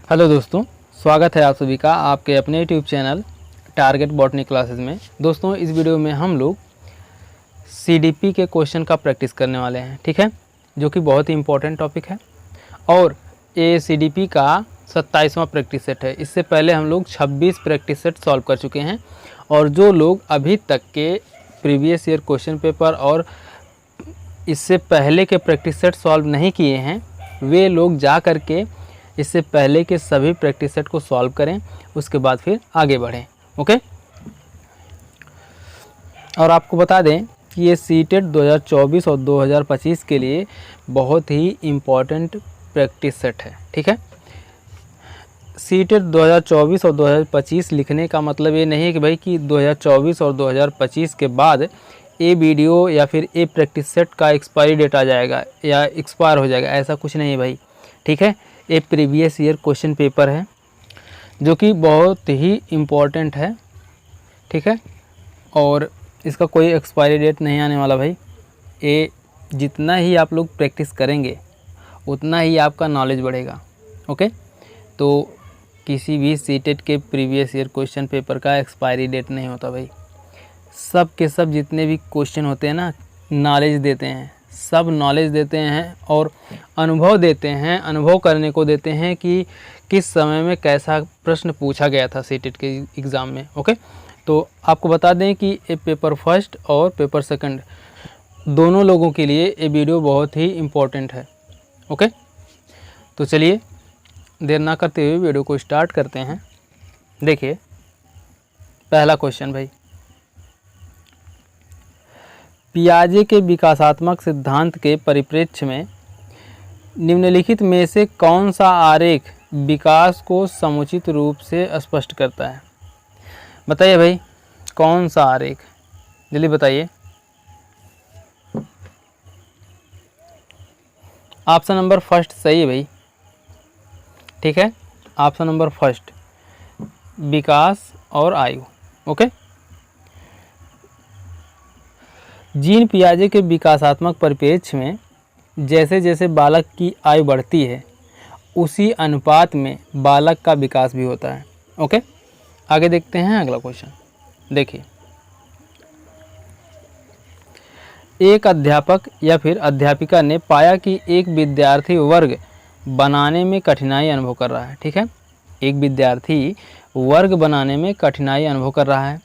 Hello दोस्तों, स्वागत है आप सभी का आपके अपने YouTube channel target botany classes में। दोस्तों, इस वीडियो में हम लोग सीडीपी के क्वेश्चन का प्रैक्टिस करने वाले हैं, ठीक है, जो कि बहुत ही इम्पोर्टेंट टॉपिक है। और ये सीडीपी का 27वां प्रैक्टिस सेट है। इससे पहले हम लोग 26 प्रैक्टिस सेट सॉल्व कर चुके हैं। और जो लोग अभी तक के प्रीवियस ईयर क्वेश्चन पेपर और इससे पहले के प्रैक्टिस सेट सॉल्व नहीं किए हैं, वे लोग जा कर के इससे पहले के सभी प्रैक्टिस सेट को सॉल्व करें, उसके बाद फिर आगे बढ़ें। ओके। और आपको बता दें कि ये सीटेट 2024 और 2025 के लिए बहुत ही इम्पॉर्टेंट प्रैक्टिस सेट है, ठीक है। सीटेट 2024 और 2025 लिखने का मतलब ये नहीं है कि भाई कि 2024 और 2025 के बाद ये वीडियो या फिर ये प्रैक्टिस सेट का एक्सपायरी डेट आ जाएगा या एक्सपायर हो जाएगा, ऐसा कुछ नहीं है भाई, ठीक है। ये प्रीवियस ईयर क्वेश्चन पेपर है जो कि बहुत ही इम्पोर्टेंट है, ठीक है। और इसका कोई एक्सपायरी डेट नहीं आने वाला भाई। ये जितना ही आप लोग प्रैक्टिस करेंगे उतना ही आपका नॉलेज बढ़ेगा। ओके। तो किसी भी सीटेट के प्रीवियस ईयर क्वेश्चन पेपर का एक्सपायरी डेट नहीं होता भाई। सब के सब जितने भी क्वेश्चन होते हैं ना, नॉलेज देते हैं, सब नॉलेज देते हैं और अनुभव देते हैं, अनुभव करने को देते हैं कि किस समय में कैसा प्रश्न पूछा गया था सीटेट के एग्ज़ाम में। ओके। तो आपको बता दें कि ये पेपर फर्स्ट और पेपर सेकंड दोनों लोगों के लिए ये वीडियो बहुत ही इम्पोर्टेंट है। ओके। तो चलिए देर ना करते हुए वीडियो को स्टार्ट करते हैं। देखिए पहला क्वेश्चन भाई, पियाजे के विकासात्मक सिद्धांत के परिप्रेक्ष्य में निम्नलिखित में से कौन सा आरेख विकास को समुचित रूप से स्पष्ट करता है? बताइए भाई, कौन सा आरेख, जल्दी बताइए। ऑप्शन नंबर फर्स्ट सही है भाई, ठीक है। ऑप्शन नंबर फर्स्ट, विकास और आयु। ओके। जीन पियाजे के विकासात्मक परिप्रेक्ष्य में जैसे जैसे बालक की आयु बढ़ती है उसी अनुपात में बालक का विकास भी होता है। ओके। आगे देखते हैं अगला क्वेश्चन। देखिए, एक अध्यापक या फिर अध्यापिका ने पाया कि एक विद्यार्थी वर्ग बनाने में कठिनाई अनुभव कर रहा है, ठीक है। एक विद्यार्थी वर्ग बनाने में कठिनाई अनुभव कर रहा है।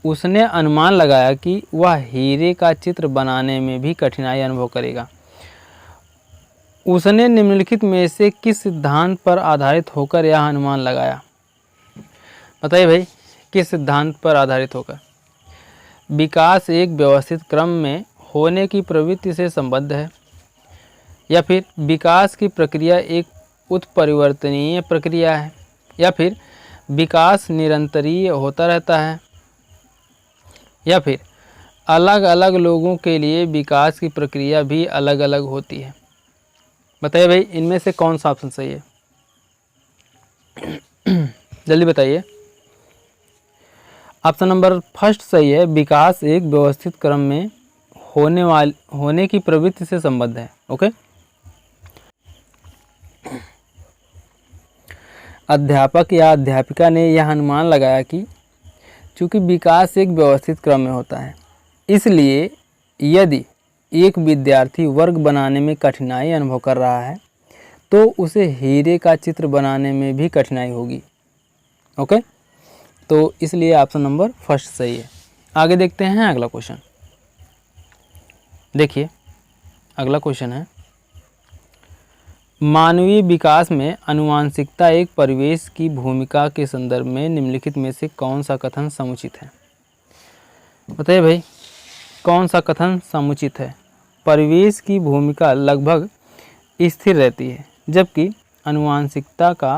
उसने अनुमान लगाया कि वह हीरे का चित्र बनाने में भी कठिनाई अनुभव करेगा। उसने निम्नलिखित में से किस सिद्धांत पर आधारित होकर यह अनुमान लगाया? बताइए भाई, किस सिद्धांत पर आधारित होकर? विकास एक व्यवस्थित क्रम में होने की प्रवृत्ति से संबद्ध है, या फिर विकास की प्रक्रिया एक उत्परिवर्तनीय प्रक्रिया है, या फिर विकास निरंतरीय होता रहता है, या फिर अलग अलग लोगों के लिए विकास की प्रक्रिया भी अलग अलग होती है। बताइए भाई, इनमें से कौन सा ऑप्शन सही है? जल्दी बताइए। ऑप्शन नंबर फर्स्ट सही है, विकास एक व्यवस्थित क्रम में होने की प्रवृत्ति से संबद्ध है। ओके। अध्यापक या अध्यापिका ने यह अनुमान लगाया कि चूँकि विकास एक व्यवस्थित क्रम में होता है, इसलिए यदि एक विद्यार्थी वर्ग बनाने में कठिनाई अनुभव कर रहा है तो उसे हीरे का चित्र बनाने में भी कठिनाई होगी। ओके। तो इसलिए ऑप्शन नंबर फर्स्ट सही है। आगे देखते हैं अगला क्वेश्चन। देखिए अगला क्वेश्चन है, मानवीय विकास में आनुवंशिकता एक परिवेश की भूमिका के संदर्भ में निम्नलिखित में से कौन सा कथन समुचित है? बताइए भाई, कौन सा कथन समुचित है? परिवेश की भूमिका लगभग स्थिर रहती है जबकि आनुवंशिकता का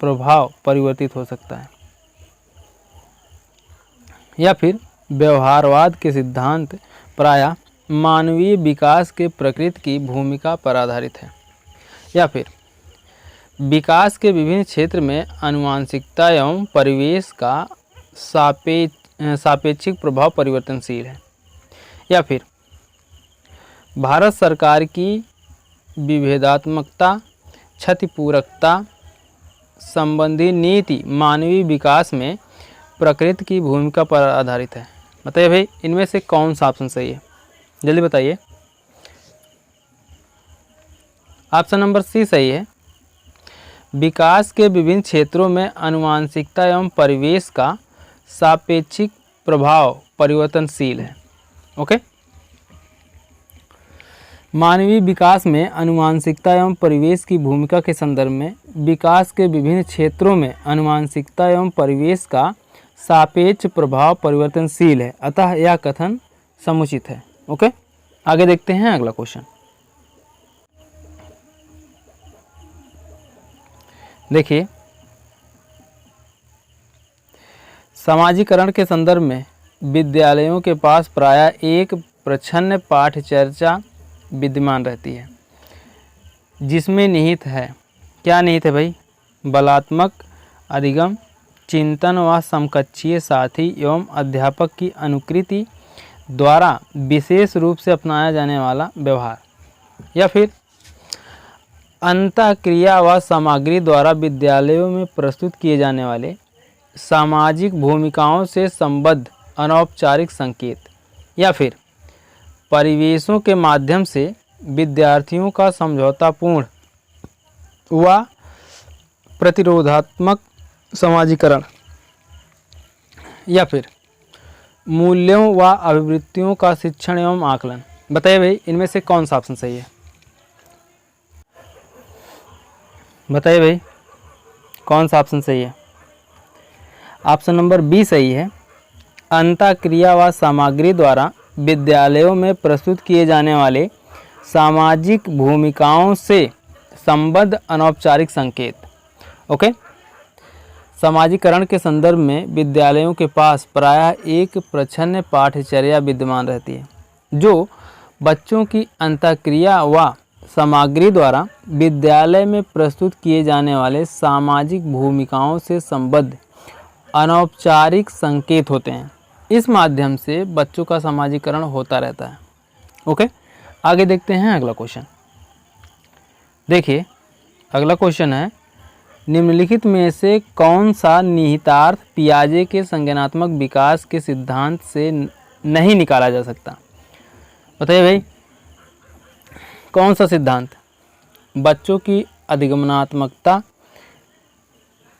प्रभाव परिवर्तित हो सकता है, या फिर व्यवहारवाद के सिद्धांत प्रायः मानवीय विकास के प्रकृति की भूमिका पर आधारित है, या फिर विकास के विभिन्न क्षेत्र में आनुवंशिकता एवं परिवेश का सापेक्षिक प्रभाव परिवर्तनशील है, या फिर भारत सरकार की विभेदात्मकता, क्षतिपूरकता संबंधी नीति मानवीय विकास में प्रकृति की भूमिका पर आधारित है। बताइए भाई इनमें से कौन सा ऑप्शन सही है, जल्दी बताइए। ऑप्शन नंबर सी सही है। विकास के विभिन्न क्षेत्रों में आनुवंशिकता एवं परिवेश का सापेक्षिक प्रभाव परिवर्तनशील है। ओके, मानवीय विकास में आनुवंशिकता एवं परिवेश की भूमिका के संदर्भ में विकास के विभिन्न क्षेत्रों में आनुवंशिकता एवं परिवेश का सापेक्ष प्रभाव परिवर्तनशील है, अतः यह कथन समुचित है। ओके, आगे देखते हैं अगला क्वेश्चन। देखिए, समाजीकरण के संदर्भ में विद्यालयों के पास प्रायः एक प्रच्छन्न पाठ्यचर्या विद्यमान रहती है, जिसमें निहित है, क्या निहित है भाई, बलात्मक अधिगम, चिंतन व समकक्षीय साथी एवं अध्यापक की अनुकृति द्वारा विशेष रूप से अपनाया जाने वाला व्यवहार, या फिर अंतःक्रिया व सामग्री द्वारा विद्यालयों में प्रस्तुत किए जाने वाले सामाजिक भूमिकाओं से संबद्ध अनौपचारिक संकेत, या फिर परिवेशों के माध्यम से विद्यार्थियों का समझौतापूर्ण व प्रतिरोधात्मक समाजीकरण, या फिर मूल्यों व अभिवृत्तियों का शिक्षण एवं आकलन। बताइए भाई इनमें से कौन सा ऑप्शन सही है, बताइए भाई कौन सा ऑप्शन सही है। ऑप्शन नंबर बी सही है। अंतःक्रिया व सामग्री द्वारा विद्यालयों में प्रस्तुत किए जाने वाले सामाजिक भूमिकाओं से संबद्ध अनौपचारिक संकेत। ओके, समाजीकरण के संदर्भ में विद्यालयों के पास प्रायः एक प्रच्छन्न पाठ्यचर्या विद्यमान रहती है, जो बच्चों की अंतःक्रिया व सामग्री द्वारा विद्यालय में प्रस्तुत किए जाने वाले सामाजिक भूमिकाओं से संबद्ध अनौपचारिक संकेत होते हैं। इस माध्यम से बच्चों का समाजीकरण होता रहता है। ओके, आगे देखते हैं अगला क्वेश्चन। देखिए, अगला क्वेश्चन है, निम्नलिखित में से कौन सा निहितार्थ पियाजे के संज्ञानात्मक विकास के सिद्धांत से नहीं निकाला जा सकता। बताइए भाई कौन सा सिद्धांत, बच्चों की अधिगमनात्मकता,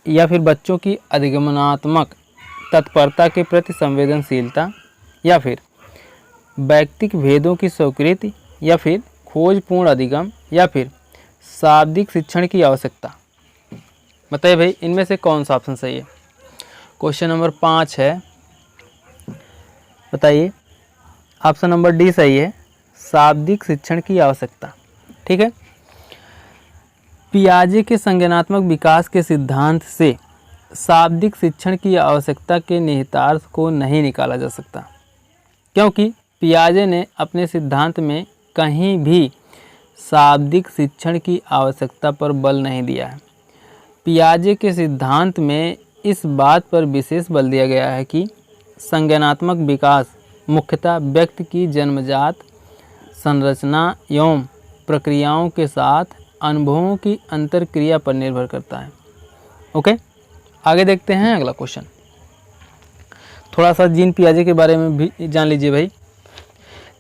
या फिर बच्चों की अधिगमनात्मक तत्परता के प्रति संवेदनशीलता, या फिर वैयक्तिक भेदों की स्वीकृति, या फिर खोजपूर्ण अधिगम, या फिर शाब्दिक शिक्षण की आवश्यकता। बताइए भाई इनमें से कौन सा ऑप्शन सही है। क्वेश्चन नंबर 5 है, बताइए। ऑप्शन नंबर डी सही है, शाब्दिक शिक्षण की आवश्यकता। ठीक है, पियाजे के संज्ञानात्मक विकास के सिद्धांत से शाब्दिक शिक्षण की आवश्यकता के निहितार्थ को नहीं निकाला जा सकता, क्योंकि पियाजे ने अपने सिद्धांत में कहीं भी शाब्दिक शिक्षण की आवश्यकता पर बल नहीं दिया है। पियाजे के सिद्धांत में इस बात पर विशेष बल दिया गया है कि संज्ञानात्मक विकास मुख्यतः व्यक्ति की जन्मजात संरचना एवं प्रक्रियाओं के साथ अनुभवों की अंतर्क्रिया पर निर्भर करता है। ओके, आगे देखते हैं अगला क्वेश्चन। थोड़ा सा जीन पियाजे के बारे में भी जान लीजिए भाई।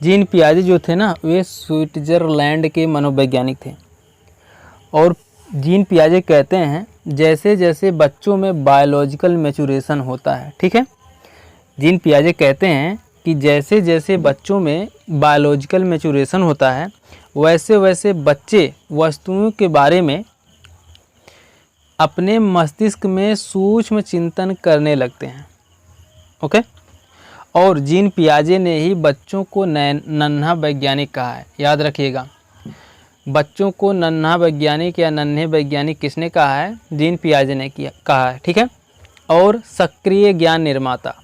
जीन पियाजे जो थे ना, वे स्विट्जरलैंड के मनोवैज्ञानिक थे, और जीन पियाजे कहते हैं जैसे जैसे बच्चों में बायोलॉजिकल मैच्योरेशन होता है, ठीक है, जीन पियाजे कहते हैं कि जैसे जैसे बच्चों में बायोलॉजिकल मैच्योरेशन होता है, वैसे वैसे बच्चे वस्तुओं के बारे में अपने मस्तिष्क में सूक्ष्म चिंतन करने लगते हैं। ओके, और जीन पियाजे ने ही बच्चों को नन्हा वैज्ञानिक कहा है। याद रखिएगा, बच्चों को नन्हा वैज्ञानिक या नन्हे वैज्ञानिक किसने कहा है, जीन पियाजे ने कहा है। ठीक है, और सक्रिय ज्ञान निर्माता,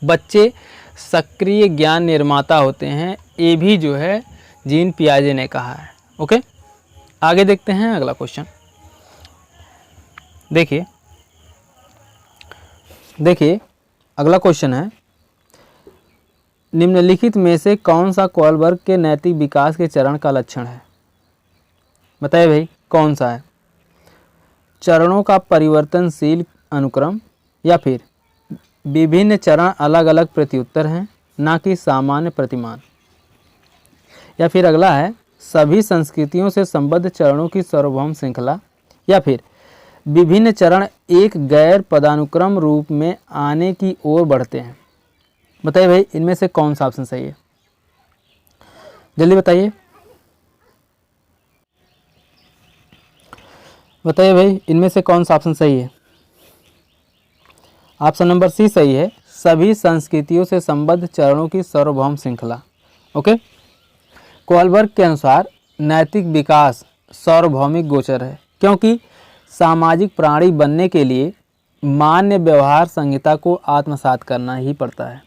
बच्चे सक्रिय ज्ञान निर्माता होते हैं, ये भी जो है जीन पियाजे ने कहा है। ओके, आगे देखते हैं अगला क्वेश्चन। देखिए अगला क्वेश्चन है, निम्नलिखित में से कौन सा कोलबर्ग के नैतिक विकास के चरण का लक्षण है। बताइए भाई कौन सा है। चरणों का परिवर्तनशील अनुक्रम, या फिर विभिन्न चरण अलग अलग प्रत्युत्तर हैं ना कि सामान्य प्रतिमान, या फिर अगला है सभी संस्कृतियों से संबद्ध चरणों की सार्वभौम श्रृंखला, या फिर विभिन्न चरण एक गैर पदानुक्रम रूप में आने की ओर बढ़ते हैं। बताइए भाई इनमें से कौन सा ऑप्शन सही है, जल्दी बताइए। बताइए भाई इनमें से कौन सा ऑप्शन सही है। ऑप्शन नंबर सी सही है, सभी संस्कृतियों से संबद्ध चरणों की सार्वभौम श्रृंखला। ओके, कोलबर्ग के अनुसार नैतिक विकास सार्वभौमिक गोचर है, क्योंकि सामाजिक प्राणी बनने के लिए मान्य व्यवहार संहिता को आत्मसात करना ही पड़ता है।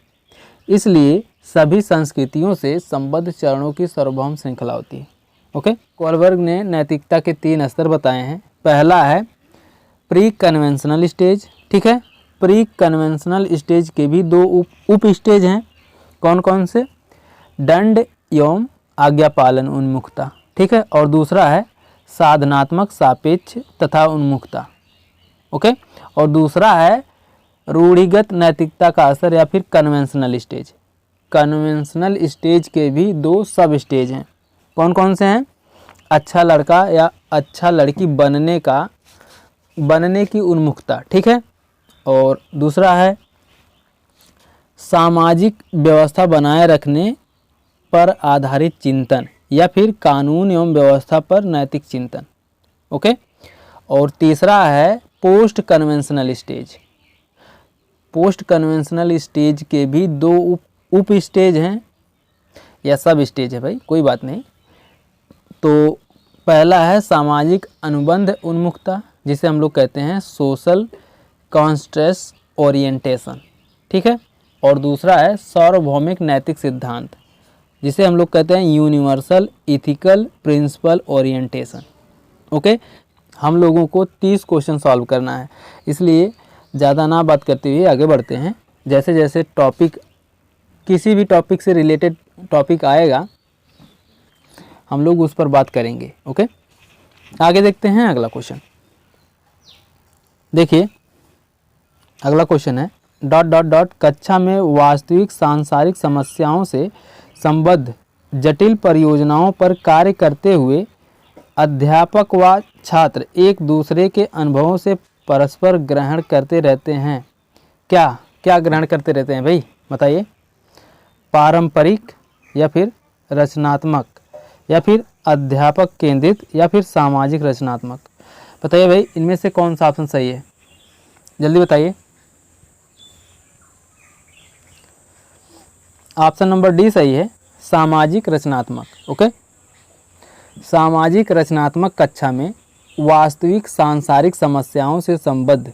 इसलिए सभी संस्कृतियों से संबद्ध चरणों की सार्वभौम श्रृंखला होती है। ओके, कोलबर्ग ने नैतिकता के 3 स्तर बताए हैं। पहला है प्री कन्वेंशनल स्टेज, ठीक है। प्री कन्वेंशनल स्टेज के भी 2 उप स्टेज हैं। कौन कौन से? दंड एवं आज्ञा पालन उन्मुखता, ठीक है। और दूसरा है साधनात्मक सापेक्ष तथा उन्मुखता। ओके, और दूसरा है रूढ़िगत नैतिकता का असर या फिर कन्वेंशनल स्टेज। कन्वेंशनल स्टेज के भी 2 सब स्टेज हैं। कौन कौन से हैं? अच्छा लड़का या अच्छा लड़की बनने की उन्मुखता, ठीक है। और दूसरा है सामाजिक व्यवस्था बनाए रखने पर आधारित चिंतन या फिर कानून एवं व्यवस्था पर नैतिक चिंतन। ओके, और तीसरा है post conventional stage. Post conventional stage के भी 2 उप स्टेज हैं या सब स्टेज है भाई, कोई बात नहीं। तो पहला है सामाजिक अनुबंध उन्मुखता, जिसे हम लोग कहते हैं सोशल कॉन्स्ट्रेस ओरिएंटेशन, ठीक है। और दूसरा है सार्वभौमिक नैतिक सिद्धांत, जिसे हम लोग कहते हैं universal ethical principle orientation. Okay, हम लोगों को 30 क्वेश्चन सॉल्व करना है, इसलिए ज़्यादा ना बात करते हुए आगे बढ़ते हैं। जैसे जैसे टॉपिक, किसी भी टॉपिक से रिलेटेड टॉपिक आएगा हम लोग उस पर बात करेंगे। ओके, आगे देखते हैं अगला क्वेश्चन। देखिए अगला क्वेश्चन है ... कक्षा में वास्तविक सांसारिक समस्याओं से संबद्ध जटिल परियोजनाओं पर कार्य करते हुए अध्यापक व छात्र एक दूसरे के अनुभवों से परस्पर ग्रहण करते रहते हैं। क्या क्या ग्रहण करते रहते हैं भाई, बताइए। पारंपरिक या फिर रचनात्मक या फिर अध्यापक केंद्रित या फिर सामाजिक रचनात्मक। बताइए भाई इनमें से कौन सा ऑप्शन सही है, जल्दी बताइए। ऑप्शन नंबर डी सही है, सामाजिक रचनात्मक। ओके, सामाजिक रचनात्मक कक्षा में वास्तविक सांसारिक समस्याओं से संबद्ध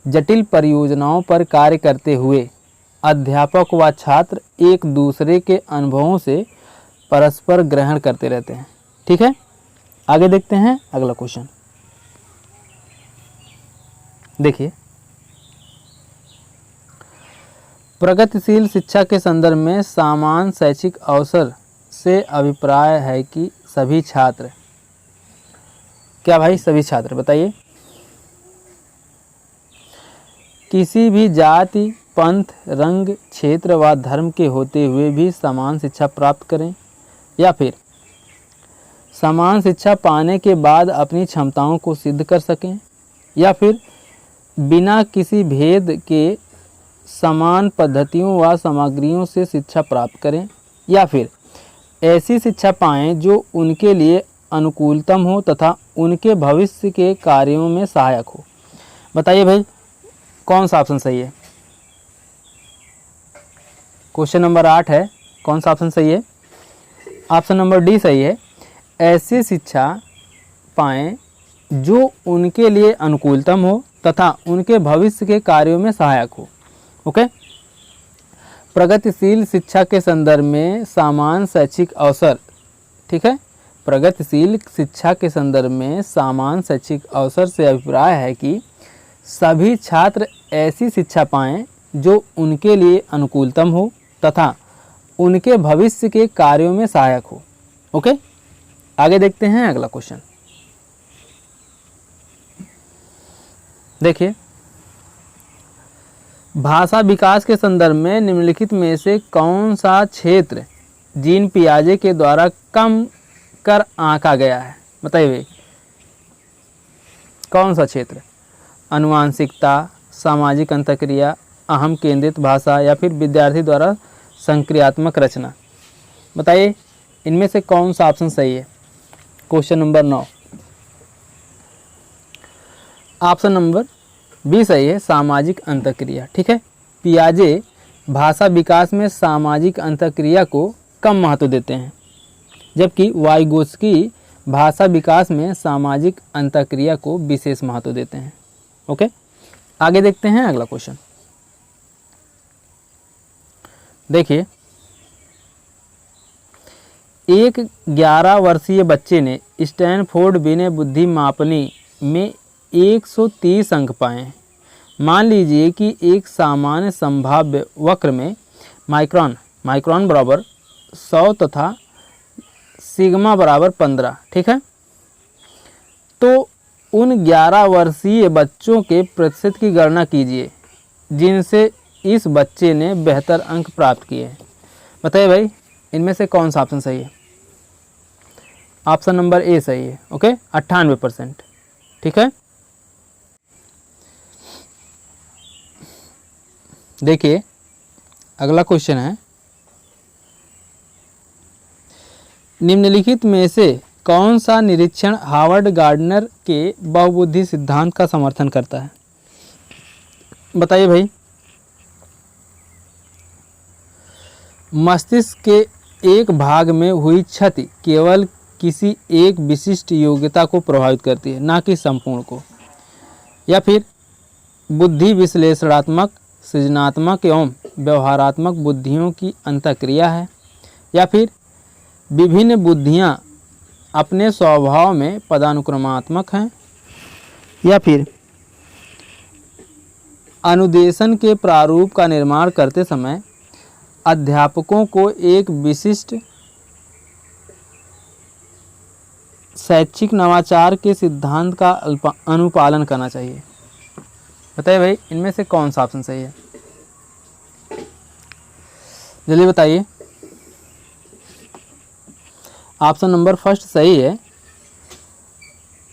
जटिल परियोजनाओं पर कार्य करते हुए अध्यापक व छात्र एक दूसरे के अनुभवों से परस्पर ग्रहण करते रहते हैं, ठीक है। आगे देखते हैं अगला क्वेश्चन। देखिए प्रगतिशील शिक्षा के संदर्भ में समान शैक्षिक अवसर से अभिप्राय है कि सभी छात्र, क्या भाई सभी छात्र, बताइए। किसी भी जाति पंथ रंग क्षेत्र व धर्म के होते हुए भी समान शिक्षा प्राप्त करें, या फिर समान शिक्षा पाने के बाद अपनी क्षमताओं को सिद्ध कर सकें, या फिर बिना किसी भेद के समान पद्धतियों व सामग्रियों से शिक्षा प्राप्त करें, या फिर ऐसी शिक्षा पाएं जो उनके लिए अनुकूलतम हो तथा उनके भविष्य के कार्यों में सहायक हो। बताइए भाई कौन सा ऑप्शन सही है। क्वेश्चन नंबर 8 है, कौन सा ऑप्शन सही है। ऑप्शन नंबर डी सही है, ऐसी शिक्षा पाएं जो उनके लिए अनुकूलतम हो तथा उनके भविष्य के कार्यों में सहायक हो। ओके, प्रगतिशील शिक्षा के संदर्भ में समान शैक्षिक अवसर, ठीक है। प्रगतिशील शिक्षा के संदर्भ में समान शैक्षिक अवसर से अभिप्राय है कि सभी छात्र ऐसी शिक्षा पाएं जो उनके लिए अनुकूलतम हो तथा उनके भविष्य के कार्यों में सहायक हो। ओके, आगे देखते हैं अगला क्वेश्चन। देखिए, भाषा विकास के संदर्भ में निम्नलिखित में से कौन सा क्षेत्र जीन पियाजे के द्वारा कम कर आंका गया है? बताइए भाई, कौन सा क्षेत्र? आनुवांशिकता, सामाजिक अंतःक्रिया, अहम केंद्रित भाषा या फिर विद्यार्थी द्वारा संक्रियात्मक रचना? बताइए इनमें से कौन सा ऑप्शन सही है? Question number 9, option number B सही है, सामाजिक अंतःक्रिया। ठीक है, पियाजे भाषा विकास में सामाजिक अंतःक्रिया को कम महत्व देते हैं, जबकि वाइगोत्स्की भाषा विकास में सामाजिक अंतःक्रिया को विशेष महत्व देते हैं। ओके, आगे देखते हैं अगला क्वेश्चन। देखिए, एक 11 वर्षीय बच्चे ने स्टैनफोर्ड विनय बुद्धि मापनी में 130 अंक पाए हैं। मान लीजिए कि एक सामान्य संभाव्य वक्र में माइक्रोन बराबर 100 तथा सिग्मा बराबर 15। ठीक है, तो उन 11 वर्षीय बच्चों के प्रतिशत की गणना कीजिए जिनसे इस बच्चे ने बेहतर अंक प्राप्त किए हैं। बताइए भाई, इनमें से कौन सा ऑप्शन सही है? ऑप्शन नंबर ए सही है। ओके, 98%। ठीक है, देखिए अगला क्वेश्चन है, निम्नलिखित में से कौन सा निरीक्षण हार्वर्ड गार्डनर के बहुबुद्धि सिद्धांत का समर्थन करता है? बताइए भाई, मस्तिष्क के एक भाग में हुई क्षति केवल किसी एक विशिष्ट योग्यता को प्रभावित करती है, ना कि संपूर्ण को। या फिर बुद्धि विश्लेषणात्मक, सृजनात्मक एवं व्यवहारात्मक बुद्धियों की अंतःक्रिया है। या फिर विभिन्न बुद्धियां अपने स्वभाव में पदानुक्रमात्मक हैं। या फिर अनुदेशन के प्रारूप का निर्माण करते समय अध्यापकों को एक विशिष्ट शैक्षिक नवाचार के सिद्धांत का अनुपालन करना चाहिए। बताइए भाई, इनमें से कौन सा ऑप्शन सही है? जल्दी बताइए। ऑप्शन नंबर फर्स्ट सही है,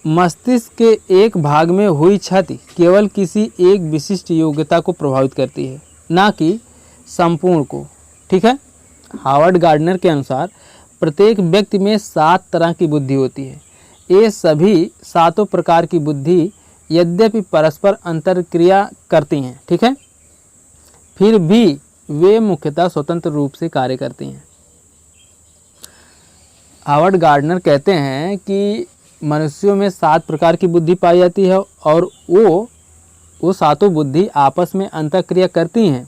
मस्तिष्क के एक भाग में हुई क्षति केवल किसी एक विशिष्ट योग्यता को प्रभावित करती है, ना कि संपूर्ण को। ठीक है, हार्वर्ड गार्डनर के अनुसार प्रत्येक व्यक्ति में 7 तरह की बुद्धि होती है। ये सभी 7 प्रकार की बुद्धि यद्यपि परस्पर अंतरक्रिया करती हैं, ठीक है, फिर भी वे मुख्यतः स्वतंत्र रूप से कार्य करती हैं। हार्वर्ड गार्डनर कहते हैं कि मनुष्यों में 7 प्रकार की बुद्धि पाई जाती है और वो 7 बुद्धि आपस में अंतःक्रिया करती हैं,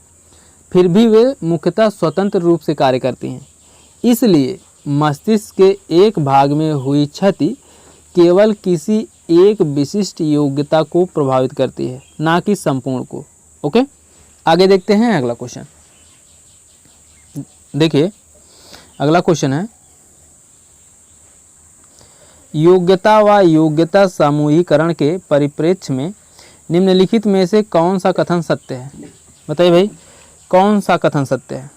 फिर भी वे मुख्यतः स्वतंत्र रूप से कार्य करती हैं। इसलिए मस्तिष्क के एक भाग में हुई क्षति केवल किसी एक विशिष्ट योग्यता को प्रभावित करती है, ना कि संपूर्ण को। ओके, आगे देखते हैं अगला क्वेश्चन। देखिए अगला क्वेश्चन है, योग्यता व योग्यता समूहीकरण के परिप्रेक्ष्य में निम्नलिखित में से कौन सा कथन सत्य है? बताइए भाई, कौन सा कथन सत्य है?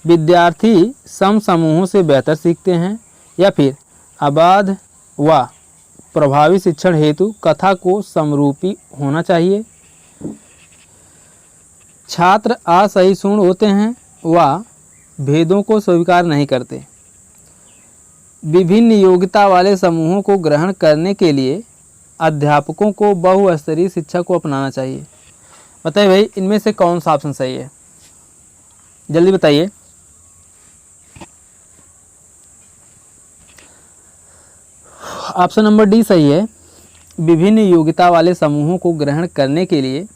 विद्यार्थी सम समूहों से बेहतर सीखते हैं। या फिर अबाध व प्रभावी शिक्षण हेतु कथा को समरूपी होना चाहिए। छात्र असहिष्णु होते हैं व भेदों को स्वीकार नहीं करते। विभिन्न योग्यता वाले समूहों को ग्रहण करने के लिए अध्यापकों को बहुस्तरीय शिक्षा को अपनाना चाहिए। बताइए भाई, इनमें से कौन सा ऑप्शन सही है? जल्दी बताइए। ऑप्शन नंबर डी सही है, विभिन्न योग्यता वाले समूहों को ग्रहण करने के लिए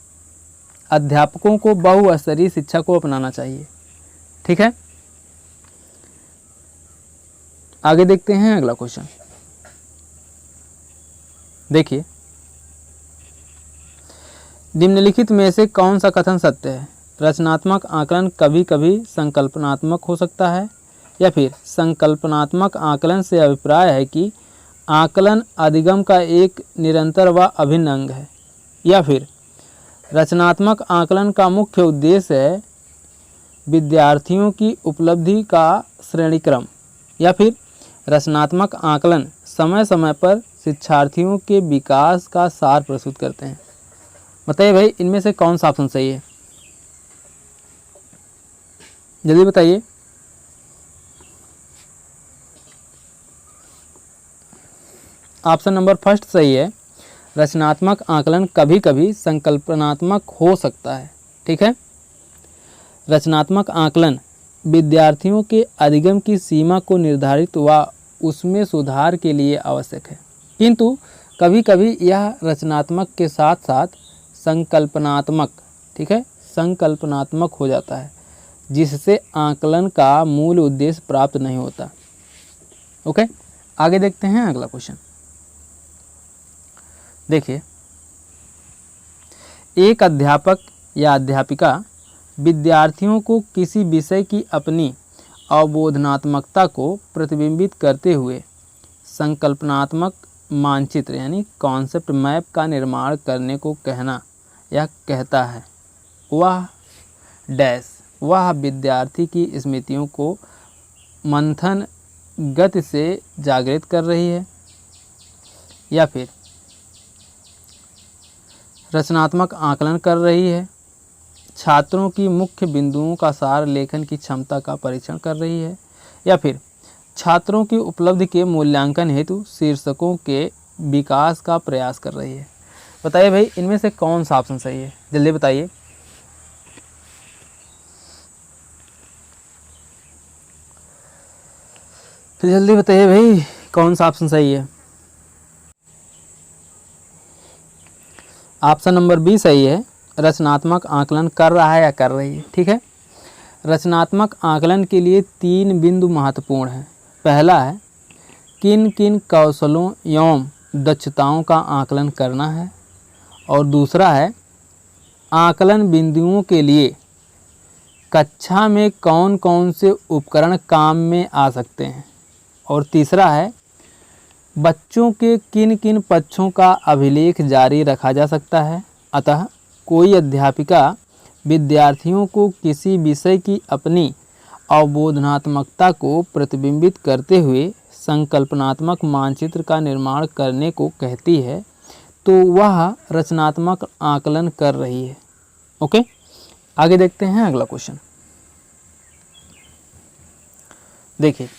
अध्यापकों को बहुस्तरीय शिक्षा को अपनाना चाहिए। ठीक है, आगे देखते हैं अगला क्वेश्चन। देखिए, निम्नलिखित में से कौन सा कथन सत्य है? रचनात्मक आकलन कभी कभी संकल्पनात्मक हो सकता है। या फिर संकल्पनात्मक आकलन से अभिप्राय है कि आकलन अधिगम का एक निरंतर व अभिन्न अंग है, या फिर रचनात्मक आकलन का मुख्य उद्देश्य है विद्यार्थियों की उपलब्धि का श्रेणीक्रम, या फिर रचनात्मक आकलन समय समय पर शिक्षार्थियों के विकास का सार प्रस्तुत करते हैं। बताइए भाई इनमें से कौन सा ऑप्शन सही है, जल्दी बताइए। ऑप्शन नंबर फर्स्ट सही है। रचनात्मक आकलन कभी कभी संकल्पनात्मक हो सकता है। ठीक है, रचनात्मक आकलन विद्यार्थियों के अधिगम की सीमा को निर्धारित व उसमें सुधार के लिए आवश्यक है, किंतु कभी कभी यह रचनात्मक के साथ साथ संकल्पनात्मक, ठीक है, संकल्पनात्मक हो जाता है, जिससे आकलन का मूल उद्देश्य प्राप्त नहीं होता। ओके, आगे देखते हैं अगला क्वेश्चन। देखिए, एक अध्यापक या अध्यापिका विद्यार्थियों को किसी विषय की अपनी अवबोधनात्मकता को प्रतिबिंबित करते हुए संकल्पनात्मक मानचित्र यानी कॉन्सेप्ट मैप का निर्माण करने को कहना या कहता है। वह विद्यार्थी की स्मृतियों को मंथन गति से जागृत कर रही है, या फिर रचनात्मक आकलन कर रही है, छात्रों की मुख्य बिंदुओं का सार लेखन की क्षमता का परीक्षण कर रही है, या फिर छात्रों की उपलब्धि के मूल्यांकन हेतु शीर्षकों के विकास का प्रयास कर रही है। बताइए भाई इनमें से कौन सा ऑप्शन सही है, जल्दी बताइए। फिर जल्दी बताइए भाई कौन सा ऑप्शन सही है। ऑप्शन नंबर बी सही है, रचनात्मक आकलन कर रहा है या कर रही है। ठीक है, रचनात्मक आकलन के लिए 3 बिंदु महत्वपूर्ण हैं। पहला है किन किन कौशलों एवं दक्षताओं का आकलन करना है, और दूसरा है आकलन बिंदुओं के लिए कक्षा में कौन कौन से उपकरण काम में आ सकते हैं, और तीसरा है बच्चों के किन किन पक्षों का अभिलेख जारी रखा जा सकता है। अतः कोई अध्यापिका विद्यार्थियों को किसी विषय की अपनी अवबोधनात्मकता को प्रतिबिंबित करते हुए संकल्पनात्मक मानचित्र का निर्माण करने को कहती है, तो वह रचनात्मक आकलन कर रही है। ओके, आगे देखते हैं अगला क्वेश्चन। देखिए,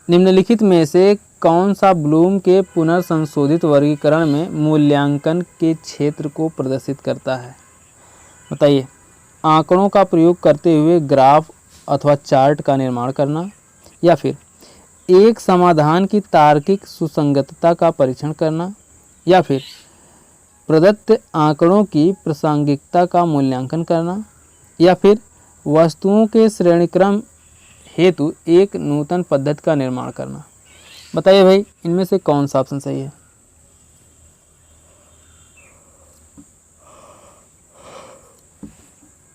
निम्नलिखित में से कौन सा ब्लूम के पुनर्संशोधित वर्गीकरण में मूल्यांकन के क्षेत्र को प्रदर्शित करता है। बताइए, आंकड़ों का प्रयोग करते हुए ग्राफ अथवा चार्ट का निर्माण करना, या फिर एक समाधान की तार्किक सुसंगतता का परीक्षण करना, या फिर प्रदत्त आंकड़ों की प्रासंगिकता का मूल्यांकन करना, या फिर वस्तुओं के श्रेणीक्रम हेतु एक नूतन पद्धति का निर्माण करना। बताइए भाई इनमें से कौन सा ऑप्शन सही है।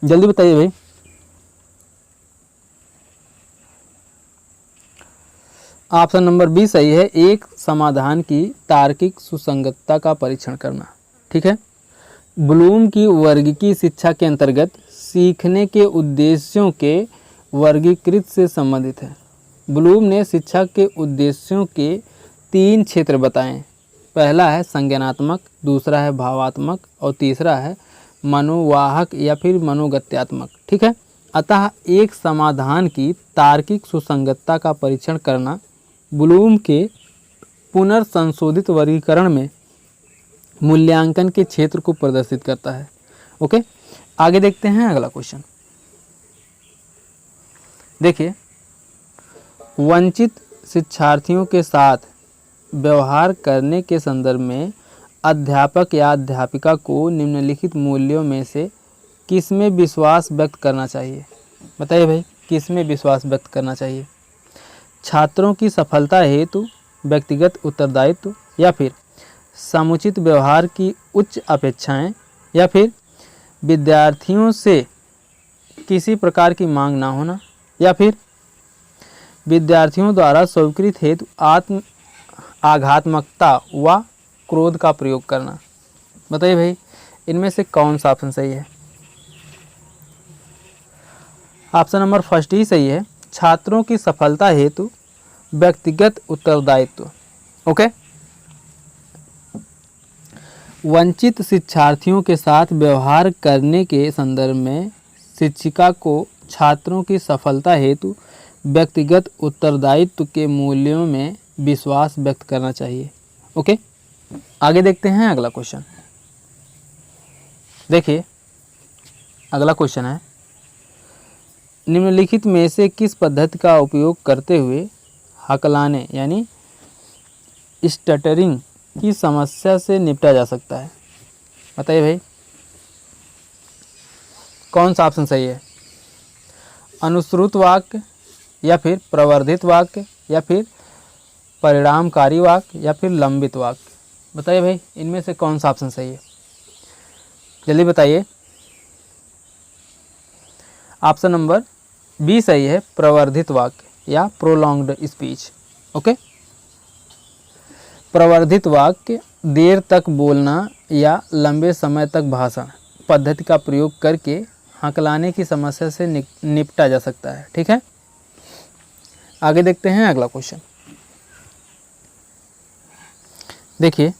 जल्दी बताइए भाई। ऑप्शन नंबर बी सही है, एक समाधान की तार्किक सुसंगतता का परीक्षण करना। ठीक है, ब्लूम की वर्गीकी शिक्षा के अंतर्गत सीखने के उद्देश्यों के वर्गीकृत से संबंधित है। ब्लूम ने शिक्षा के उद्देश्यों के 3 क्षेत्र बताए। पहला है संज्ञानात्मक, दूसरा है भावात्मक, और तीसरा है मनोवाहक या फिर मनोगत्यात्मक। ठीक है, अतः एक समाधान की तार्किक सुसंगतता का परीक्षण करना ब्लूम के पुनर्संशोधित वर्गीकरण में मूल्यांकन के क्षेत्र को प्रदर्शित करता है। ओके, आगे देखते हैं अगला क्वेश्चन। देखिए, वंचित शिक्षार्थियों के साथ व्यवहार करने के संदर्भ में अध्यापक या अध्यापिका को निम्नलिखित मूल्यों में से किस में विश्वास व्यक्त करना चाहिए। बताइए भाई किस में विश्वास व्यक्त करना चाहिए। छात्रों की सफलता हेतु व्यक्तिगत उत्तरदायित्व, या फिर समुचित व्यवहार की उच्च अपेक्षाएं, या फिर विद्यार्थियों से किसी प्रकार की मांग ना होना, या फिर विद्यार्थियों द्वारा स्वीकृत हेतु आत्म आघात्मकता व क्रोध का प्रयोग करना। बताइए भाई, इनमें से कौन सा ऑप्शन सही है? ऑप्शन नंबर फर्स्ट ही सही है, छात्रों की सफलता हेतु व्यक्तिगत उत्तरदायित्व। ओके। वंचित शिक्षार्थियों के साथ व्यवहार करने के संदर्भ में शिक्षिका को छात्रों की सफलता हेतु व्यक्तिगत उत्तरदायित्व के मूल्यों में विश्वास व्यक्त करना चाहिए। ओके, आगे देखते हैं अगला क्वेश्चन। देखिए अगला क्वेश्चन है, निम्नलिखित में से किस पद्धति का उपयोग करते हुए हकलाने यानी स्टटरिंग की समस्या से निपटा जा सकता है? बताइए भाई, कौन सा ऑप्शन सही है? अनुश्रुत वाक्य या फिर प्रवर्धित वाक्य या फिर परिणामकारी वाक्य या फिर लंबित वाक्य? बताइए भाई, इनमें से कौन सा ऑप्शन सही है? जल्दी बताइए। ऑप्शन नंबर बी सही है, प्रवर्धित वाक्य या प्रोलॉन्ग्ड स्पीच। ओके, प्रवर्धित वाक्य देर तक बोलना या लंबे समय तक भाषण पद्धति का प्रयोग करके हकलाने की समस्या से निपटा जा सकता है। ठीक है, आगे देखते हैं अगला क्वेश्चन। देखिए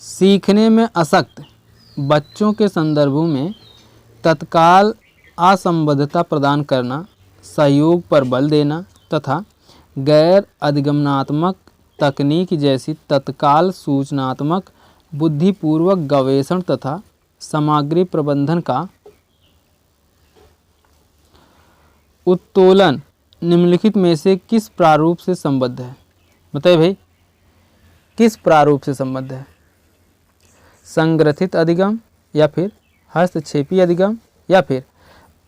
सीखने में आसक्त बच्चों के संदर्भों में तत्काल असंबद्धता प्रदान करना, सहयोग पर बल देना तथा गैर अधिगमनात्मक तकनीक जैसी तत्काल सूचनात्मक बुद्धिपूर्वक गवेषण तथा सामग्री प्रबंधन का उत्तोलन निम्नलिखित में से किस प्रारूप से संबद्ध है? बताइए भाई, किस प्रारूप से संबद्ध है? संग्रथित अधिगम या फिर हस्तक्षेपी अधिगम या फिर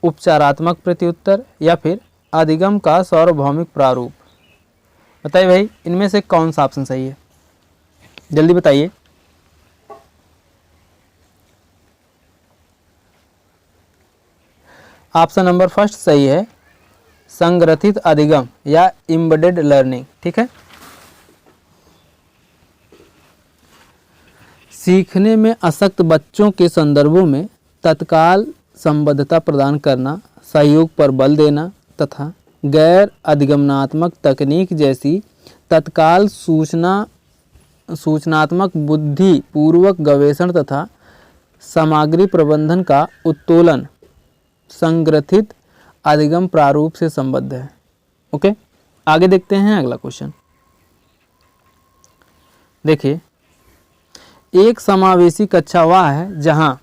उपचारात्मक प्रत्युत्तर या फिर अधिगम का सार्वभौमिक प्रारूप? बताइए भाई, इनमें से कौन सा ऑप्शन सही है? जल्दी बताइए। ऑप्शन नंबर फर्स्ट सही है, संग्रथित अधिगम या एम्बेडेड लर्निंग। ठीक है, सीखने में आसक्त बच्चों के संदर्भों में तत्काल संबद्धता प्रदान करना, सहयोग पर बल देना तथा गैर अधिगमनात्मक तकनीक जैसी तत्काल सूचनात्मक बुद्धि पूर्वक गवेषण तथा सामग्री प्रबंधन का उत्तोलन संग्रथित अधिगम प्रारूप से संबद्ध है। ओके, आगे देखते हैं अगला क्वेश्चन। देखिए, एक समावेशी कक्षा वह है जहां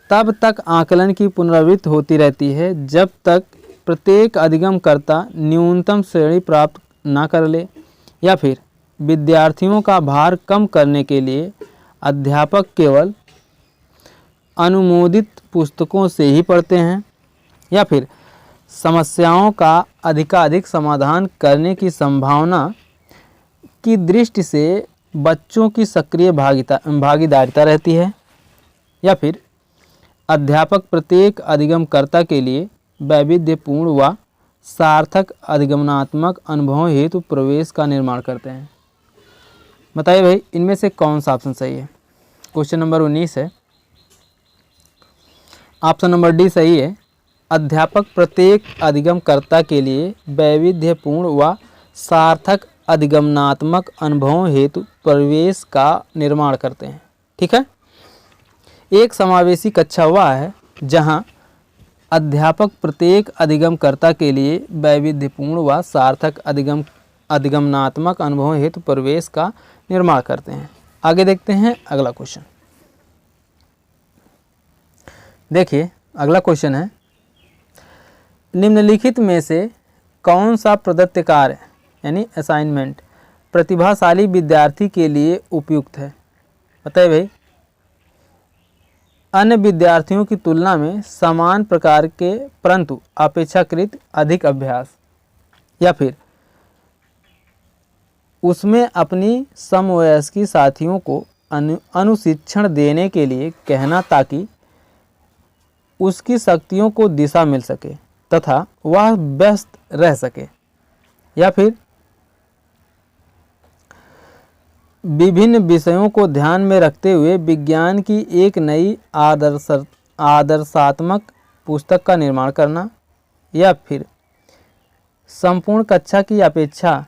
तब तक आकलन की पुनरावृत्ति होती रहती है जब तक प्रत्येक अधिगमकर्ता न्यूनतम श्रेणी प्राप्त न कर ले, या फिर विद्यार्थियों का भार कम करने के लिए अध्यापक केवल अनुमोदित पुस्तकों से ही पढ़ते हैं, या फिर समस्याओं का अधिकाधिक समाधान करने की संभावना की दृष्टि से बच्चों की सक्रिय भागीदारिता रहती है, या फिर अध्यापक प्रत्येक अधिगमकर्ता के लिए वैविध्यपूर्ण व सार्थक अधिगमनात्मक अनुभवों हेतु प्रवेश का निर्माण करते हैं। बताइए भाई, इनमें से कौन सा ऑप्शन सही है? क्वेश्चन नंबर 19 है, ऑप्शन नंबर डी सही है, अध्यापक प्रत्येक अधिगमकर्ता के लिए वैविध्यपूर्ण व सार्थक अधिगमनात्मक अनुभवों हेतु प्रवेश का निर्माण करते हैं। ठीक है, एक समावेशी कक्षा वह है जहां अध्यापक प्रत्येक अधिगमकर्ता के लिए वैविध्यपूर्ण व सार्थक अधिगमनात्मक अनुभवों हेतु प्रवेश का निर्माण करते हैं। आगे देखते हैं अगला क्वेश्चन। देखिए अगला क्वेश्चन है, निम्नलिखित में से कौन सा प्रदत्त कार्य यानी असाइनमेंट प्रतिभाशाली विद्यार्थी के लिए उपयुक्त है? बताइए भाई, अन्य विद्यार्थियों की तुलना में समान प्रकार के परंतु अपेक्षाकृत अधिक अभ्यास, या फिर उसमें अपनी समवयस्की साथियों को अनुशिक्षण देने के लिए कहना ताकि उसकी शक्तियों को दिशा मिल सके तथा वह व्यस्त रह सके। या फिर विभिन्न विषयों को ध्यान में रखते हुए विज्ञान की एक नई आदर्शात्मक पुस्तक का निर्माण करना। या फिर संपूर्ण कक्षा की अपेक्षा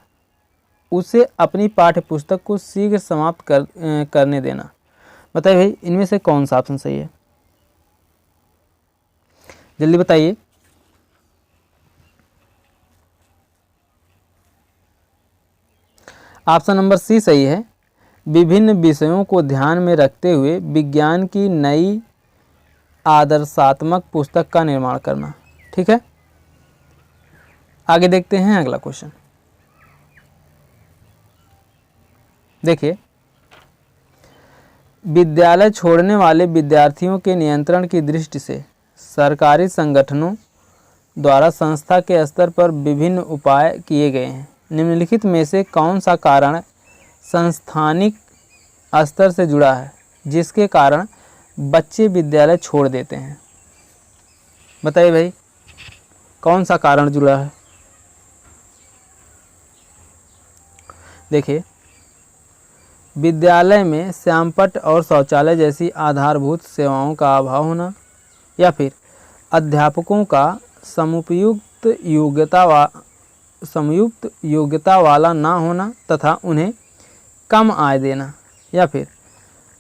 उसे अपनी पाठ्य पुस्तक को शीघ्र समाप्त करने देना। बताइए भाई इनमें से कौन सा ऑप्शन सही है, जल्दी बताइए। ऑप्शन नंबर सी सही है, विभिन्न विषयों को ध्यान में रखते हुए विज्ञान की नई आदर्शात्मक पुस्तक का निर्माण करना। ठीक है, आगे देखते हैं अगला क्वेश्चन। देखिए, विद्यालय छोड़ने वाले विद्यार्थियों के नियंत्रण की दृष्टि से सरकारी संगठनों द्वारा संस्था के स्तर पर विभिन्न उपाय किए गए हैं। निम्नलिखित में से कौन सा कारण संस्थानिक स्तर से जुड़ा है जिसके कारण बच्चे विद्यालय छोड़ देते हैं? बताइए भाई कौन सा कारण जुड़ा है। देखिए, विद्यालय में श्यामपट्ट और शौचालय जैसी आधारभूत सेवाओं का अभाव होना, या फिर अध्यापकों का समुपयुक्त योग्यता वाला ना होना तथा उन्हें कम आय देना, या फिर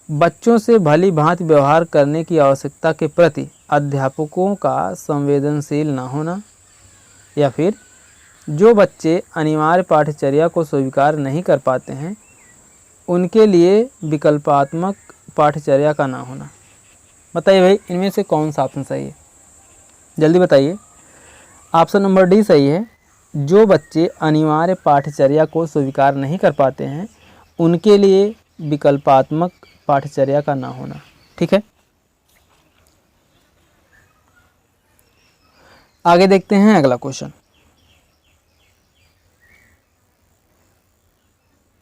बच्चों से भली भांति व्यवहार करने की आवश्यकता के प्रति अध्यापकों का संवेदनशील न होना, या फिर जो बच्चे अनिवार्य पाठ्यचर्या को स्वीकार नहीं कर पाते हैं उनके लिए विकल्पात्मक पाठ्यचर्या का ना होना। बताइए भाई इनमें से कौन सा ऑप्शन सही है, जल्दी बताइए। ऑप्शन नंबर डी सही है, जो बच्चे अनिवार्य पाठ्यचर्या को स्वीकार नहीं कर पाते हैं उनके लिए विकल्पात्मक पाठ्यचर्या का ना होना। ठीक है, आगे देखते हैं अगला क्वेश्चन।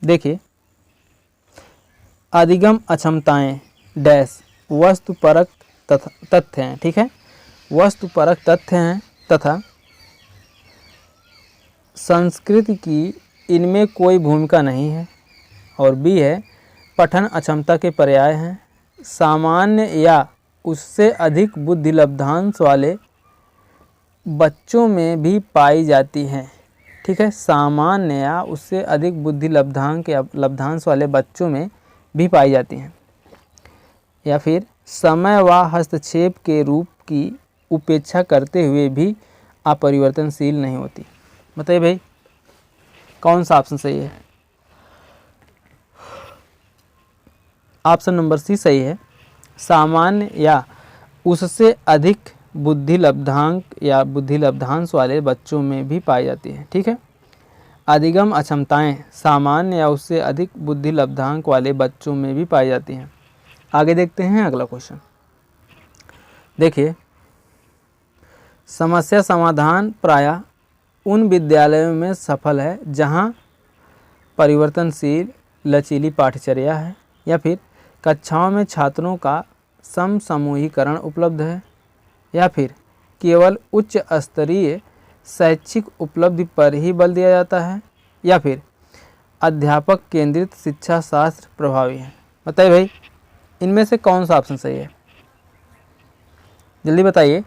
देखिए, अधिगम अक्षमताएं डैश वस्तुपरक तथ्य हैं। ठीक है, वस्तुपरक तथ्य हैं तथा संस्कृति की इनमें कोई भूमिका नहीं है। और बी है पठन अक्षमता के पर्याय हैं। सामान्य या उससे अधिक बुद्धि लब्धांश वाले बच्चों में भी पाई जाती हैं। ठीक है, सामान्य या उससे अधिक बुद्धि लब्धांश वाले बच्चों में भी पाई जाती हैं। या फिर समय व हस्तक्षेप के रूप की उपेक्षा करते हुए भी अपरिवर्तनशील नहीं होती। बताइए भाई कौन सा ऑप्शन सही है। ऑप्शन नंबर सी सही है, सामान्य या उससे अधिक बुद्धि लब्धांश वाले बच्चों में भी पाई जाती है। ठीक है, अधिगम अक्षमताएं सामान्य या उससे अधिक बुद्धि लब्धांक वाले बच्चों में भी पाई जाती हैं। आगे देखते हैं अगला क्वेश्चन। देखिए, समस्या समाधान प्रायः उन विद्यालयों में सफल है जहां परिवर्तनशील लचीली पाठ्यचर्या है, या फिर कक्षाओं में छात्रों का समूहीकरण उपलब्ध है, या फिर केवल उच्च स्तरीय शैक्षिक उपलब्धि पर ही बल दिया जाता है, या फिर अध्यापक केंद्रित शिक्षा शास्त्र प्रभावी है। बताइए भाई इनमें से कौन सा ऑप्शन सही है, जल्दी बताइए।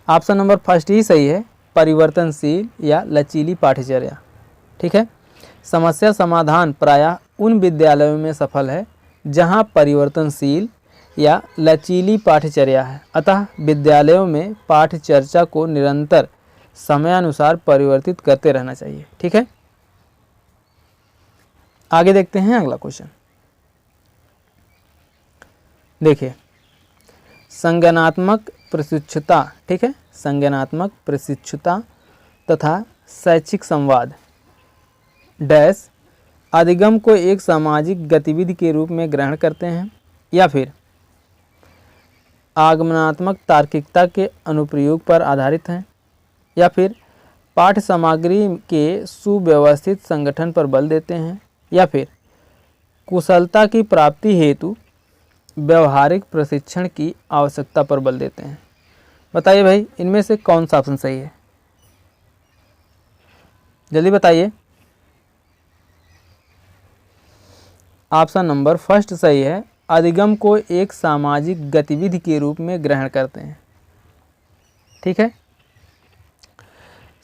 ऑप्शन नंबर फर्स्ट ही सही है, परिवर्तनशील या लचीली पाठ्यचर्या। ठीक है, समस्या समाधान प्रायः उन विद्यालयों में सफल है जहां परिवर्तनशील या लचीली पाठ्यचर्या है, अतः विद्यालयों में पाठ्यचर्या को निरंतर समयानुसार परिवर्तित करते रहना चाहिए। ठीक है, आगे देखते हैं अगला क्वेश्चन। देखिए, संज्ञानात्मक प्रशिक्षुता। ठीक है, संज्ञानात्मक प्रशिक्षुता तथा शैक्षिक संवाद डैश अधिगम को एक सामाजिक गतिविधि के रूप में ग्रहण करते हैं, या फिर आगमनात्मक तार्किकता के अनुप्रयोग पर आधारित हैं, या फिर पाठ्य सामग्री के सुव्यवस्थित संगठन पर बल देते हैं, या फिर कुशलता की प्राप्ति हेतु व्यवहारिक प्रशिक्षण की आवश्यकता पर बल देते हैं। बताइए भाई, इनमें से कौन सा ऑप्शन सही है? जल्दी बताइए। ऑप्शन नंबर फर्स्ट सही है। अधिगम को एक सामाजिक गतिविधि के रूप में ग्रहण करते हैं। ठीक है।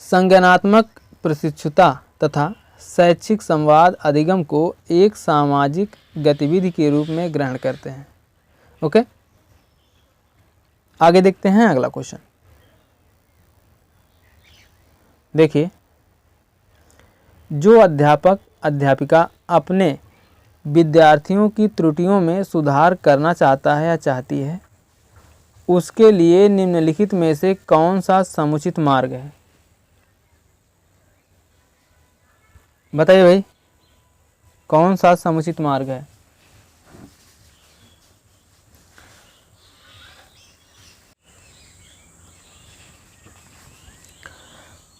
संज्ञानात्मक प्रशिक्षुता तथा शैक्षिक संवाद अधिगम को एक सामाजिक गतिविधि के रूप में ग्रहण करते हैं। ओके, आगे देखते हैं अगला क्वेश्चन। देखिए, जो अध्यापक अध्यापिका अपने विद्यार्थियों की त्रुटियों में सुधार करना चाहता है या चाहती है, उसके लिए निम्नलिखित में से कौन सा समुचित मार्ग है? बताइए भाई, कौन सा समुचित मार्ग है?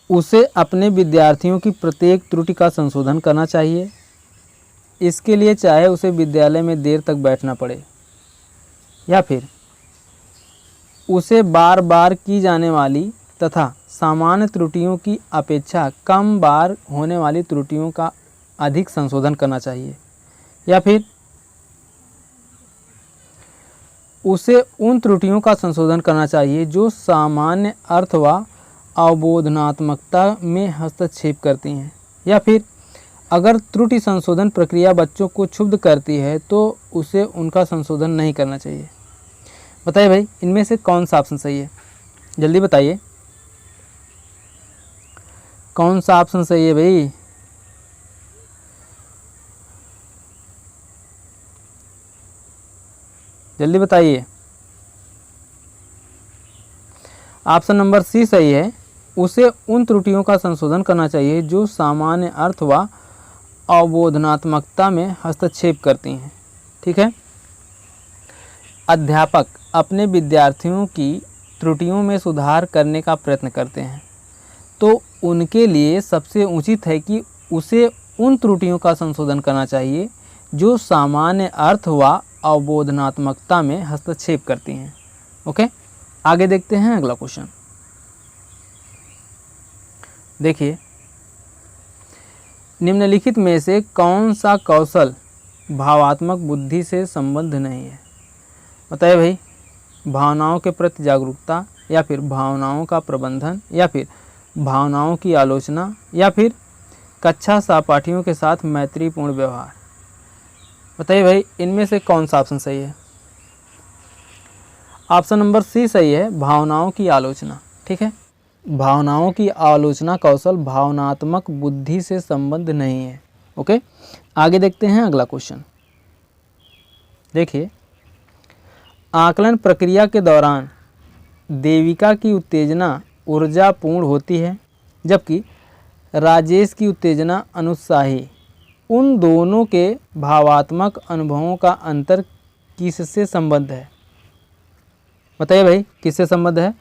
उसे अपने विद्यार्थियों की प्रत्येक त्रुटि का संशोधन करना चाहिए। इसके लिए चाहे उसे विद्यालय में देर तक बैठना पड़े, या फिर उसे बार बार की जाने वाली तथा सामान्य त्रुटियों की अपेक्षा कम बार होने वाली त्रुटियों का अधिक संशोधन करना चाहिए, या फिर उसे उन त्रुटियों का संशोधन करना चाहिए जो सामान्य अर्थ व अवबोधनात्मकता में हस्तक्षेप करती हैं, या फिर अगर त्रुटि संशोधन प्रक्रिया बच्चों को क्षुब्ध करती है तो उसे उनका संशोधन नहीं करना चाहिए। बताइए भाई, इनमें से कौन सा ऑप्शन सही है? जल्दी बताइए, कौन सा ऑप्शन सही है भाई? जल्दी बताइए। ऑप्शन नंबर सी सही है। उसे उन त्रुटियों का संशोधन करना चाहिए जो सामान्य अर्थ व अवबोधनात्मकता में हस्तक्षेप करती हैं। ठीक है। अध्यापक अपने विद्यार्थियों की त्रुटियों में सुधार करने का प्रयत्न करते हैं, तो उनके लिए सबसे उचित है कि उसे उन त्रुटियों का संशोधन करना चाहिए जो सामान्य अर्थ व अवबोधनात्मकता में हस्तक्षेप करती हैं। ओके, आगे देखते हैं अगला क्वेश्चन। देखिए, निम्नलिखित में से कौन सा कौशल भावात्मक बुद्धि से संबद्ध नहीं है? बताइए भाई, भावनाओं के प्रति जागरूकता, या फिर भावनाओं का प्रबंधन, या फिर भावनाओं की आलोचना, या फिर कक्षा सहपाठियों के साथ मैत्रीपूर्ण व्यवहार। बताइए भाई, इनमें से कौन सा ऑप्शन सही है? ऑप्शन नंबर सी सही है, भावनाओं की आलोचना। ठीक है, भावनाओं की आलोचना कौशल भावनात्मक बुद्धि से संबंध नहीं है। ओके, आगे देखते हैं अगला क्वेश्चन। देखिए, आकलन प्रक्रिया के दौरान देविका की उत्तेजना ऊर्जापूर्ण होती है, जबकि राजेश की उत्तेजना अनुत्साही। उन दोनों के भावात्मक अनुभवों का अंतर किससे संबद्ध है? बताइए भाई, किससे संबद्ध है?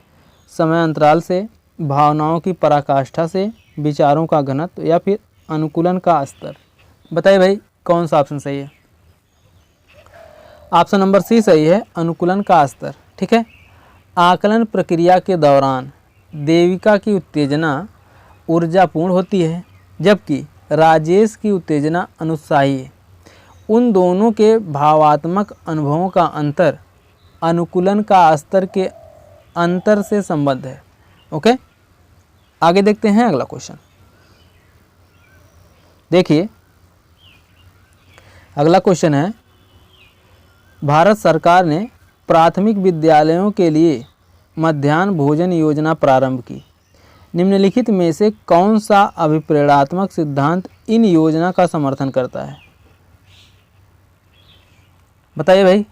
समय अंतराल से, भावनाओं की पराकाष्ठा से, विचारों का घनत्व, या फिर अनुकूलन का स्तर। बताइए भाई, कौन सा ऑप्शन सही है? ऑप्शन नंबर सी सही है, अनुकूलन का स्तर। ठीक है, आकलन प्रक्रिया के दौरान देविका की उत्तेजना ऊर्जापूर्ण होती है, जबकि राजेश की उत्तेजना अनुत्साही है। उन दोनों के भावात्मक अनुभवों का अंतर अनुकूलन का स्तर के अंतर से संबद्ध है। ओके, आगे देखते हैं अगला क्वेश्चन। देखिए, अगला क्वेश्चन है, भारत सरकार ने प्राथमिक विद्यालयों के लिए मध्याह्न भोजन योजना प्रारंभ की। निम्नलिखित में से कौन सा अभिप्रेरणात्मक सिद्धांत इन योजना का समर्थन करता है? बताइए भाई,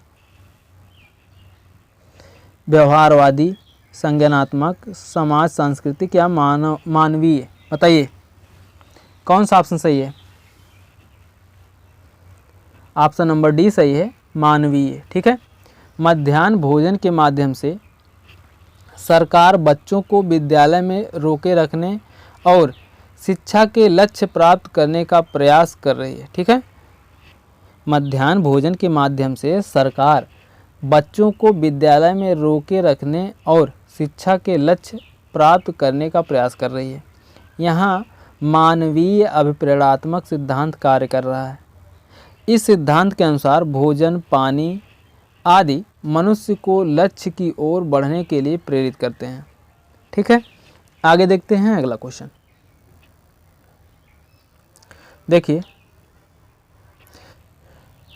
व्यवहारवादी, संज्ञानात्मक, समाज सांस्कृतिक, या मानवीय। बताइए, कौन सा ऑप्शन सही है? ऑप्शन नंबर डी सही है, मानवीय। ठीक है, मध्याह्न भोजन के माध्यम से सरकार बच्चों को विद्यालय में रोके रखने और शिक्षा के लक्ष्य प्राप्त करने का प्रयास कर रही है। ठीक है, मध्याह्न भोजन के माध्यम से सरकार बच्चों को विद्यालय में रोके रखने और शिक्षा के लक्ष्य प्राप्त करने का प्रयास कर रही है। यहाँ मानवीय अभिप्रेरणात्मक सिद्धांत कार्य कर रहा है। इस सिद्धांत के अनुसार भोजन, पानी आदि मनुष्य को लक्ष्य की ओर बढ़ने के लिए प्रेरित करते हैं। ठीक है, आगे देखते हैं अगला क्वेश्चन। देखिए,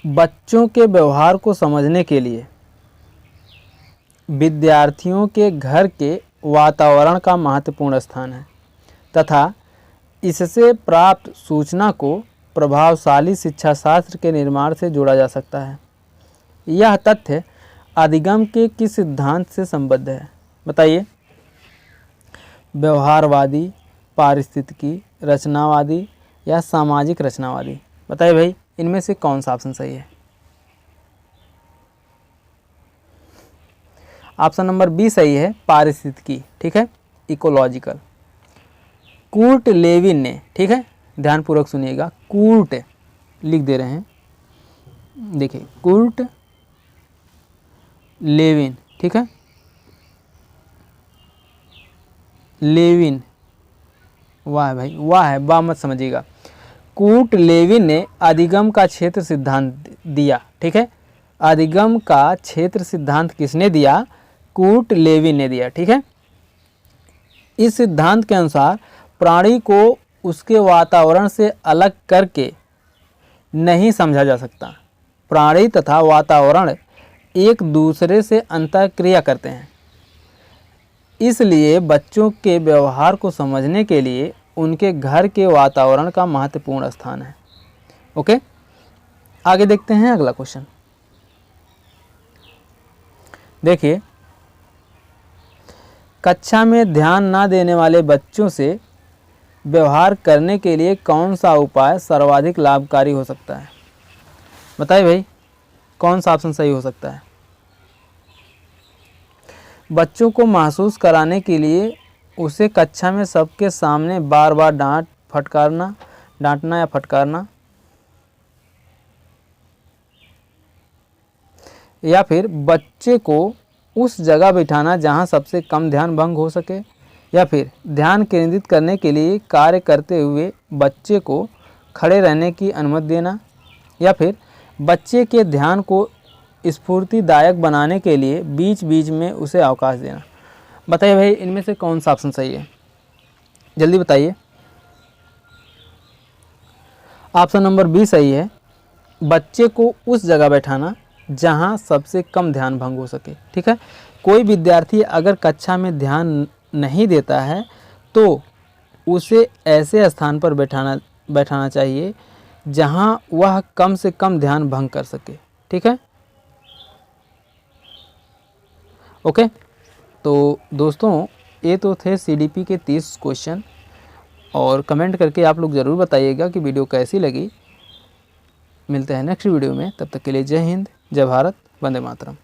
बच्चों के व्यवहार को समझने के लिए विद्यार्थियों के घर के वातावरण का महत्वपूर्ण स्थान है तथा इससे प्राप्त सूचना को प्रभावशाली शिक्षा शास्त्र के निर्माण से जोड़ा जा सकता है। यह तथ्य अधिगम के किस सिद्धांत से संबद्ध है? बताइए। व्यवहारवादी, पारिस्थितिकी, रचनावादी या सामाजिक रचनावादी? बताइए भाई, इनमें से कौन सा ऑप्शन सही है? ऑप्शन नंबर बी सही है, पारिस्थितिकी। ठीक है, इकोलॉजिकल। कूर्ट लेविन ने, ठीक है, ध्यानपूर्वक सुनिएगा, कूर्ट लिख दे रहे हैं, देखिए कूर्ट लेविन, ठीक है, लेविन, वाह भाई वाह है, वाह मत समझिएगा। कूर्ट लेविन ने अधिगम का क्षेत्र सिद्धांत दिया। ठीक है, अधिगम का क्षेत्र सिद्धांत किसने दिया? कूर्ट लेविन ने दिया। ठीक है, इस सिद्धांत के अनुसार प्राणी को उसके वातावरण से अलग करके नहीं समझा जा सकता। प्राणी तथा वातावरण एक दूसरे से अंतःक्रिया करते हैं। इसलिए बच्चों के व्यवहार को समझने के लिए उनके घर के वातावरण का महत्वपूर्ण स्थान है। ओके, आगे देखते हैं अगला क्वेश्चन। देखिए, कक्षा में ध्यान ना देने वाले बच्चों से व्यवहार करने के लिए कौन सा उपाय सर्वाधिक लाभकारी हो सकता है? बताइए भाई, कौन सा ऑप्शन सही हो सकता है? बच्चों को महसूस कराने के लिए उसे कक्षा में सबके सामने बार बार डांटना या फटकारना, या फिर बच्चे को उस जगह बिठाना जहां सबसे कम ध्यान भंग हो सके, या फिर ध्यान केंद्रित करने के लिए कार्य करते हुए बच्चे को खड़े रहने की अनुमति देना, या फिर बच्चे के ध्यान को स्फूर्तिदायक बनाने के लिए बीच बीच में उसे अवकाश देना। बताइए भाई, इनमें से कौन सा ऑप्शन सही है? जल्दी बताइए। ऑप्शन नंबर बी सही है, बच्चे को उस जगह बैठाना जहां सबसे कम ध्यान भंग हो सके। ठीक है, कोई विद्यार्थी अगर कक्षा में ध्यान नहीं देता है तो उसे ऐसे स्थान पर बैठाना चाहिए जहां वह कम से कम ध्यान भंग कर सके। ठीक है, ओके। तो दोस्तों, ये तो थे सीडीपी के 30 क्वेश्चन, और कमेंट करके आप लोग ज़रूर बताइएगा कि वीडियो कैसी लगी। मिलते हैं नेक्स्ट वीडियो में, तब तक के लिए जय हिंद, जय भारत, वंदे मातरम।